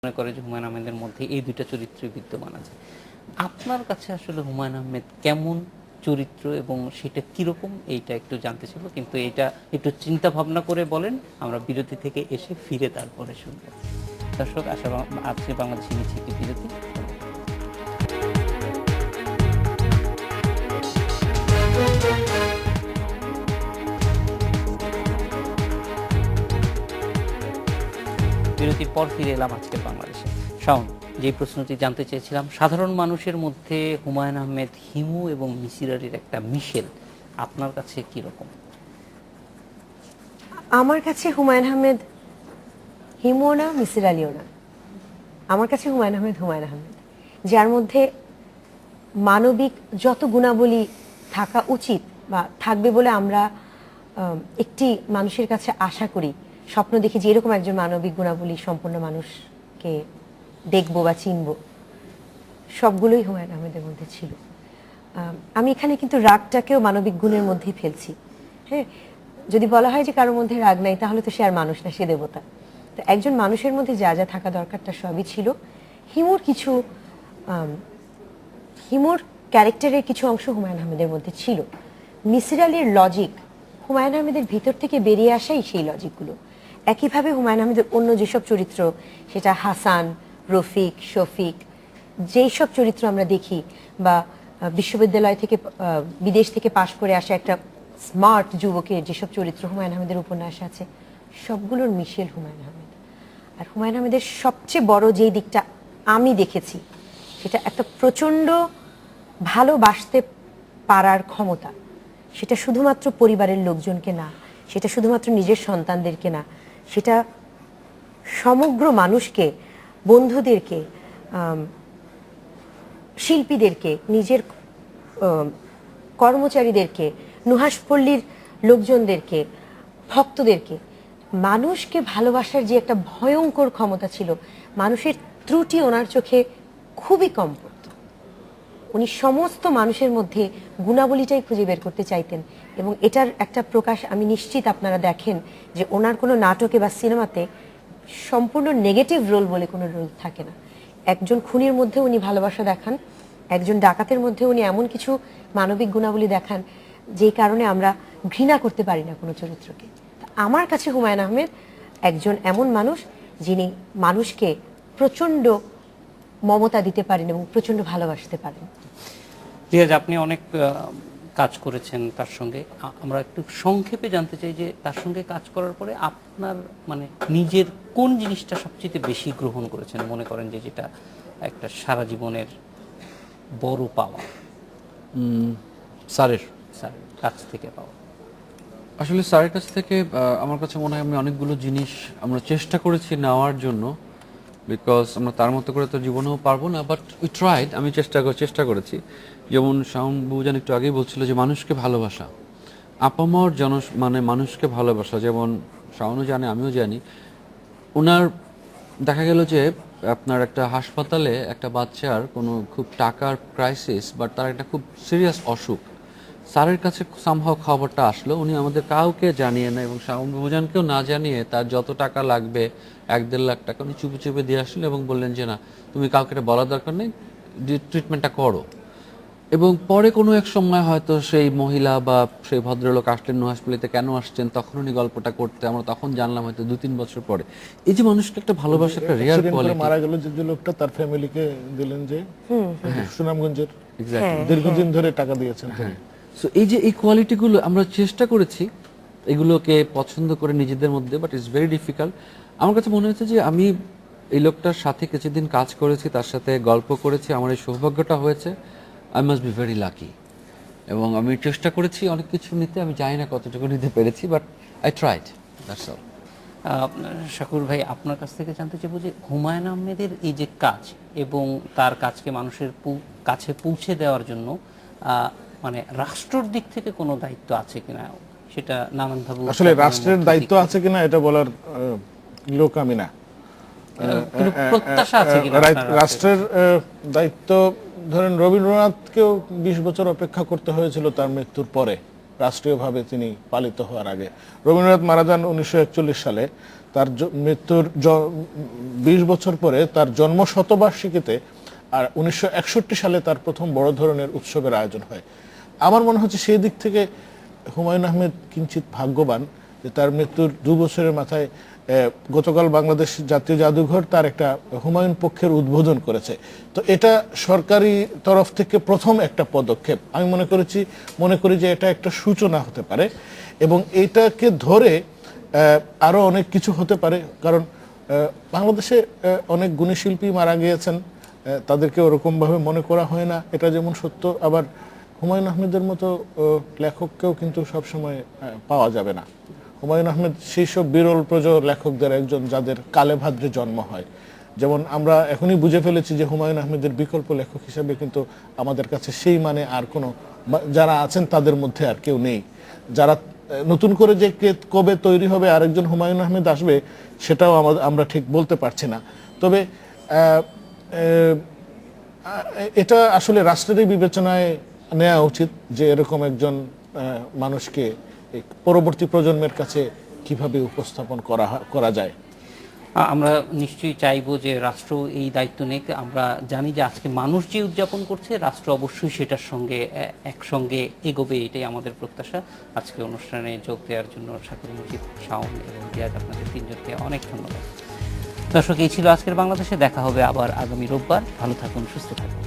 মনে করে যে হুমায়ূন আহমেদের মধ্যে এই দুইটা চরিত্রই বিদ্যমান আছে। আপনার কাছে আসলে হুমায়ূন আহমেদ কেমন চরিত্র এবং সেটা কিরকম এইটা একটু জানতে চাইবো, কিন্তু এটা একটু চিন্তা ভাবনা করে বলেন, আমরা বিরতি থেকে এসে ফিরে তারপরে শুনবো। দর্শক, আজকে বাংলাদেশে নিচ্ছে একটি বিরতি। বিরতির পর ফিরে এলাম আজকের বাংলাদেশে। শাওন, যে প্রশ্নটি জানতে চেয়েছিলাম, সাধারণ মানুষের মধ্যে হুমায়ূন আহমেদ হিমু এবং মিসির আলীর একটা মিশেল আপনার কাছে কিরকম? আমার কাছে হুমায়ূন আহমেদ হিমুও না, মিসির আলীও না। আমার কাছে হুমায়ূন আহমেদ হুমায়ূন আহমেদ, যার মধ্যে মানবিক যত গুণাবলী থাকা উচিত বা থাকবে বলে আমরা একটি মানুষের কাছে আশা করি, স্বপ্ন দেখি যে এরকম একজন মানবিক গুণাবলী সম্পন্ন মানুষকে দেখব বা চিনব, সবগুলোই হুমায়ূন আহমেদের মধ্যে ছিল। আমি এখানে কিন্তু রাগটাকেও মানবিক গুণের মধ্যেই ফেলছি। হ্যাঁ, যদি বলা হয় যে কারোর মধ্যে রাগ নাই, তাহলে তো সে আর মানুষ না, সে দেবতা। তো একজন মানুষের মধ্যে যা যা থাকা দরকার তার সবই ছিল। হিমুর ক্যারেক্টারের কিছু অংশ হুমায়ূন আহমেদের মধ্যে ছিল। মিসির আলীর লজিক হুমায়ূন আহমেদের ভিতর থেকে বেরিয়ে আসাই সেই লজিকগুলো। একইভাবে হুমায়ূন আহমেদের অন্য যেসব চরিত্র, সেটা হাসান, রফিক, শফিক, যেই সব চরিত্র আমরা দেখি, বা বিশ্ববিদ্যালয় থেকে বিদেশ থেকে পাশ করে আসা একটা স্মার্ট যুবকের যেসব চরিত্র হুমায়ূন আহমেদের উপন্যাসে আছে, সবগুলোর মিশেল হুমায়ূন আহমেদ। আর হুমায়ূন আহমেদের সবচেয়ে বড় যেই দিকটা আমি দেখেছি, সেটা একটা প্রচণ্ড ভালোবাসতে পারার ক্ষমতা। সেটা শুধুমাত্র পরিবারের লোকজনকে না, সেটা শুধুমাত্র নিজের সন্তানদেরকে না, সেটা সমগ্র মানুষকে, বন্ধুদেরকে, শিল্পীদেরকে, নিজের কর্মচারীদেরকে, নুহাসপল্লীর লোকজনদেরকে, ভক্তদেরকে, মানুষকে ভালোবাসার যে একটা ভয়ঙ্কর ক্ষমতা ছিল। মানুষের ত্রুটি ওনার চোখে খুবই কম পড়ত। উনি সমস্ত মানুষের মধ্যে গুণাবলীটাই খুঁজে বের করতে চাইতেন, এবং এটার একটা প্রকাশ আমি নিশ্চিত আপনারা দেখেন যে ওনার কোনো নাটকে বা সিনেমাতে সম্পূর্ণ নেগেটিভ রোল বলে কোনো রোল থাকে না। একজন খুনির মধ্যে উনি ভালোবাসা দেখান, একজন ডাকাতের মধ্যে উনি এমন কিছু মানবিক গুণাবলী দেখান যেই কারণে আমরা ঘৃণা করতে পারি না কোনো চরিত্রকে। আমার কাছে হুমায়ূন আহমেদ একজন এমন মানুষ যিনি মানুষকে প্রচণ্ড মমতা দিতে পারেন এবং প্রচণ্ড ভালোবাসতে পারেন। রিয়াজ, আপনি অনেক কাজ করেছেন তার সঙ্গে। আমরা একটু সংক্ষেপে জানতে চাই যে তার সঙ্গে কাজ করার পরে আপনার মানে নিজের কোন জিনিসটা সবচেয়ে বেশি গ্রহণ করেছেন, মনে করেন যে যেটা একটা সারা জীবনের বড় পাওয়া? স্যারের কাছ থেকে পাওয়া। আসলে স্যারের কাছ থেকে আমার কাছে মনে হয় আমি অনেকগুলো জিনিস আমরা চেষ্টা করেছি নেওয়ার জন্য, বিকজ আমরা তার মতো করে তো জীবনেও পারবো না, বাট উই ট্রাইড। আমি চেষ্টা করেছি। যেমন শাওন বুজান একটু আগেই বলছিল যে মানুষকে ভালোবাসা, আপামর মানে মানুষকে ভালোবাসা, যেমন শাওনও জানে, আমিও জানি। ওনার দেখা গেল যে আপনার একটা হাসপাতালে একটা বাচ্চার কোনো খুব টাকার ক্রাইসিস, বাট তার একটা খুব সিরিয়াস অসুখ, স্যারের কাছে সামহাও খবরটা আসলো, উনি আমাদের কাউকে জানিয়ে না এবং শাওন বুজানকেও না জানিয়ে তার যত টাকা লাগবে 1-1.5 লাখ টাকা উনি চুপে চুপে দিয়ে আসলেন এবং বললেন যে না, তুমি কাউকে এটা বলার দরকার নেই, ট্রিটমেন্টটা করো। এবং পরে কোনো এক সময় হয়তো সেই মহিলা বা সেই ভদ্রলোক আসলেন নুহাসপল্লিতে, কেন আসছেন তখন উনি গল্পটা করতে, আমরা তখন জানলাম হয়তো 2-3 বছর পরে। এই যে মানুষকে একটা ভালোবাসা, একটা রিয়াল কোয়ালিটি। মারা গেল যে লোকটা, তার ফ্যামিলিকে দিলেন যে সুনামগঞ্জের এক্স্যাক্টলি দীর্ঘদিন ধরে টাকা দিয়েছেন। সো এই যে এই কোয়ালিটিগুলো আমরা চেষ্টা করেছি এগুলোকে পছন্দ করে নিজেদের মধ্যে, বাট ইটস ভেরি ডিফিকাল্ট। আমার কাছে মনে হচ্ছে যে আমি এই লোকটার সাথে কিছুদিন কাজ করেছি, তার সাথে গল্প করেছি, আমার এই সৌভাগ্যটা হয়েছে। I must be very lucky. এবং আমি চেষ্টা করেছি অনেক কিছু নিতে, আমি জানি না কতটুকু নিতে পেরেছি, but I tried, that's all. Shakur ভাই, আপনার কাছ থেকে জানতে চাইবো যে হুমায়ূন আহমেদের এই যে কাজ এবং তার কাজকে মানুষের কাছে পৌঁছে দেওয়ার জন্য মানে রাষ্ট্রের দিক থেকে কোনো দায়িত্ব আছে কিনা, সেটা নানানভাবে আসলে রাষ্ট্রের দায়িত্ব আছে কিনা এটা বলার লোক আমি না। প্রত্যাশা আছে কিনা রাষ্ট্রের দায়িত্ব, ধরেন রবীন্দ্রনাথকেও 20 বছর অপেক্ষা করতে হয়েছিল তার মৃত্যুর পরে। রাষ্ট্রীয়ভাবে তিনি পালিত হওয়ার আগে। রবীন্দ্রনাথ মারা যান 1941 সালে, তার মৃত্যুর 20 বছর পরে তার জন্ম শতবার্ষিকীতে আর 1961 সালে তার প্রথম বড় ধরনের উৎসবের আয়োজন হয়। আমার মনে হচ্ছে সেই দিক থেকে হুমায়ুন আহমেদ কিঞ্চিত ভাগ্যবান যে তার মৃত্যুর 2 বছরের মাথায় গতকাল বাংলাদেশ জাতীয় জাদুঘর তার একটা হুমায়ুন পক্ষের উদ্বোধন করেছে। তো এটা সরকারি তরফ থেকে প্রথম একটা পদক্ষেপ। আমি মনে করি যে এটা একটা সূচনা হতে পারে এবং এইটাকে ধরে আরো অনেক কিছু হতে পারে, কারণ বাংলাদেশে অনেক গুণী শিল্পী মারা গিয়েছেন, তাদেরকে ওরকম ভাবে মনে করা হয় না, এটা যেমন সত্য, আবার হুমায়ুন আহমেদের মতো লেখককেও কিন্তু সবসময় পাওয়া যাবে না। হুমায়ুন আহমেদ সেই সব বিরল প্রজর লেখকদের একজন যাদের কালে ভাদ্রে জন্ম হয়। যেমন আমরা এখনই বুঝে ফেলেছি যে হুমায়ুন আহমেদের বিকল্প লেখক হিসেবে কিন্তু আমাদের কাছে সেই মানে আর কোনো, যারা আছেন তাদের মধ্যে আর কেউ নেই। যারা নতুন করে যে কবে তৈরি হবে আরেকজন হুমায়ুন আহমেদ আসবে সেটাও আমরা ঠিক বলতে পারছি না। তবে এটা আসলে রাষ্ট্রেরই বিবেচনায় নেওয়া উচিত যে এরকম একজন মানুষকে পরবর্তী প্রজন্মের কাছে কিভাবে উপস্থাপন করা যায়। আমরা নিশ্চয়ই চাইবো যে রাষ্ট্র এই দায়িত্ব নেক। আমরা জানি যে আজকে মানুষ যে উদযাপন করছে, রাষ্ট্র অবশ্যই সেটার সঙ্গে একসঙ্গে এগোবে, এটাই আমাদের প্রত্যাশা। আজকে অনুষ্ঠানে যোগ দেওয়ার জন্য শাকিল মুজিব, শাওন এবং রিয়াজ, আপনাদের তিনজনকে অনেক ধন্যবাদ। দর্শক, এই ছিল আজকের বাংলাদেশে। দেখা হবে আবার আগামী রোববার। ভালো থাকুন, সুস্থ থাকুন।